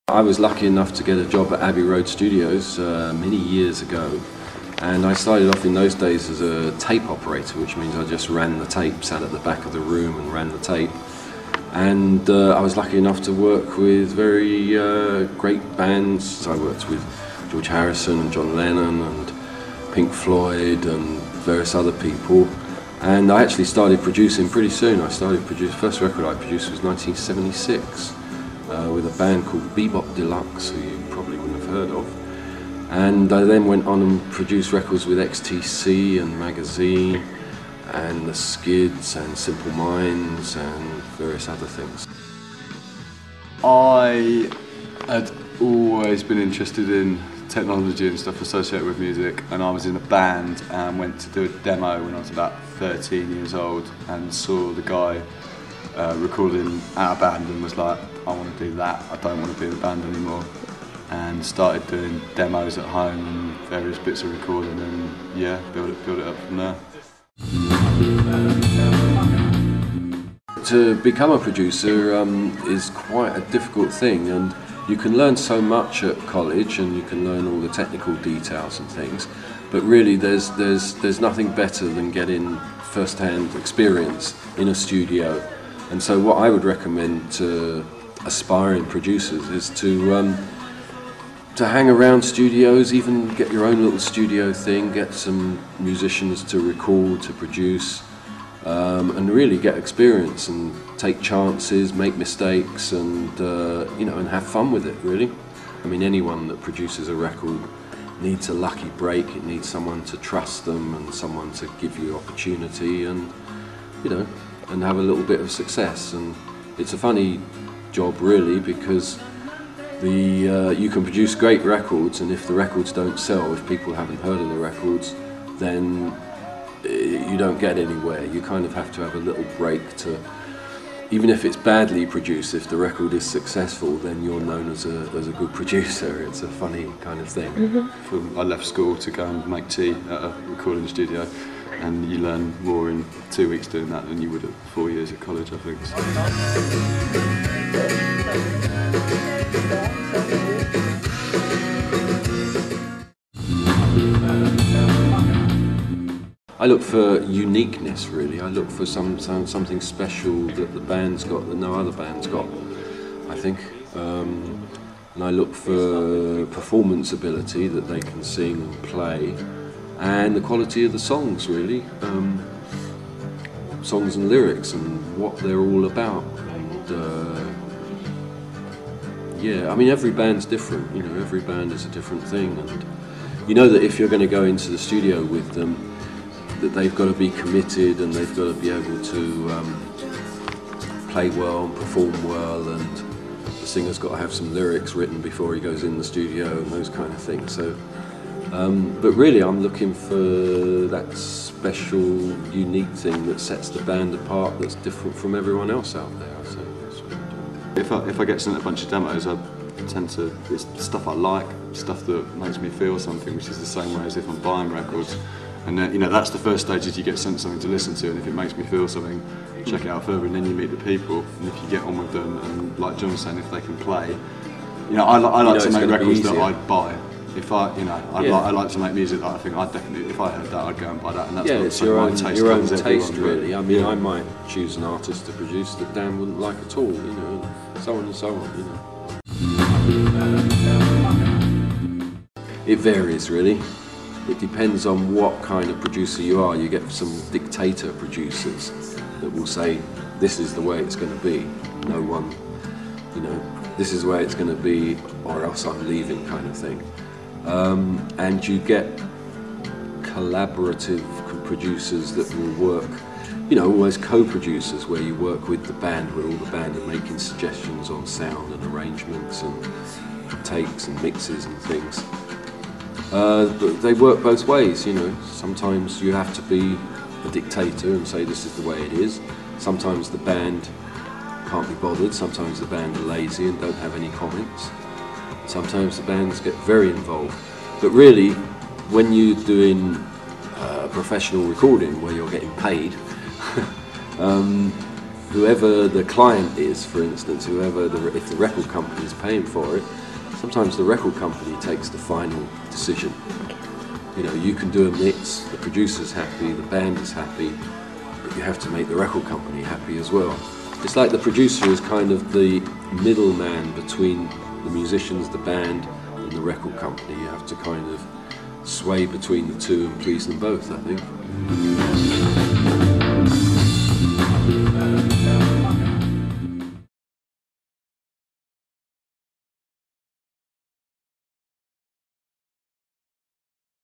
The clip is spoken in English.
I was lucky enough to get a job at Abbey Road Studios many years ago, and I started off in those days as a tape operator, which means I just ran the tape, sat at the back of the room and ran the tape. And I was lucky enough to work with very great bands. I worked with George Harrison and John Lennon and Pink Floyd and various other people. And I actually started producing pretty soon. The first record I produced was 1976 with a band called Bebop Deluxe, who you probably wouldn't have heard of. And I then went on and produced records with XTC and Magazine and the Skids and Simple Minds and various other things. I had always been interested in technology and stuff associated with music, and I was in a band and went to do a demo when I was about 13 years old and saw the guy recording our band and was like, I want to do that, I don't want to be in the band anymore. And started doing demos at home and various bits of recording, and yeah, build it up from there. To become a producer is quite a difficult thing, and you can learn so much at college and you can learn all the technical details and things, but really there's nothing better than getting first-hand experience in a studio. And so what I would recommend to aspiring producers is to hang around studios, even get your own little studio thing, get some musicians to record, to produce, and really get experience and take chances, make mistakes, and you know, and have fun with it. Really, I mean, anyone that produces a record needs a lucky break. It needs someone to trust them and someone to give you opportunity, and you know, and have a little bit of success. And it's a funny job, really, because you can produce great records, and if the records don't sell, if people haven't heard of the records, then you don't get anywhere. You kind of have to have a little break to, even if it's badly produced, if the record is successful, then you're known as a good producer. It's a funny kind of thing. I left school to go and make tea at a recording studio, and you learn more in 2 weeks doing that than you would at 4 years at college, I think. I look for uniqueness, really. I look for something special that the band's got that no other band's got, I think. And I look for performance ability, that they can sing and play, and the quality of the songs, really. Songs and lyrics and what they're all about. And yeah, I mean, every band's different, you know, every band is a different thing, and you know that if you're going to go into the studio with them, that they've got to be committed and they've got to be able to play well and perform well, and the singer's got to have some lyrics written before he goes in the studio and those kind of things. So, but really I'm looking for that special, unique thing that sets the band apart, that's different from everyone else out there. So that's what I'm doing. If I get sent a bunch of demos, I tend to, it's stuff I like, stuff that makes me feel something, which is the same way as if I'm buying records. And then, you know, that's the first stage, is you get sent something to listen to, and if it makes me feel something, check it out further, and then you meet the people, and if you get on with them, and like John was saying, if they can play, you know, I like to make records that I'd buy. If I, you know, I like to make music that I think I'd definitely, if I heard that, I'd go and buy that, and that's yeah, it's your own taste, really. I mean, yeah. I might choose an artist to produce that Dan wouldn't like at all, you know, and so on and so on, you know. It varies, really. It depends on what kind of producer you are. You get some dictator producers that will say, this is the way it's going to be. No one, you know, this is the way it's going to be, or else I'm leaving, kind of thing. And you get collaborative producers that will work, you know, almost co-producers, where you work with the band, where all the band are making suggestions on sound and arrangements and takes and mixes and things. But they work both ways, you know. Sometimes you have to be a dictator and say this is the way it is. Sometimes the band can't be bothered. Sometimes the band are lazy and don't have any comments. Sometimes the bands get very involved. But really, when you're doing professional recording where you're getting paid, whoever the client is, for instance, if the record company is paying for it, sometimes the record company takes the final decision. You know, you can do a mix, the producer's happy, the band is happy, but you have to make the record company happy as well. It's like the producer is kind of the middleman between the musicians, the band, and the record company. You have to kind of sway between the two and please them both, I think.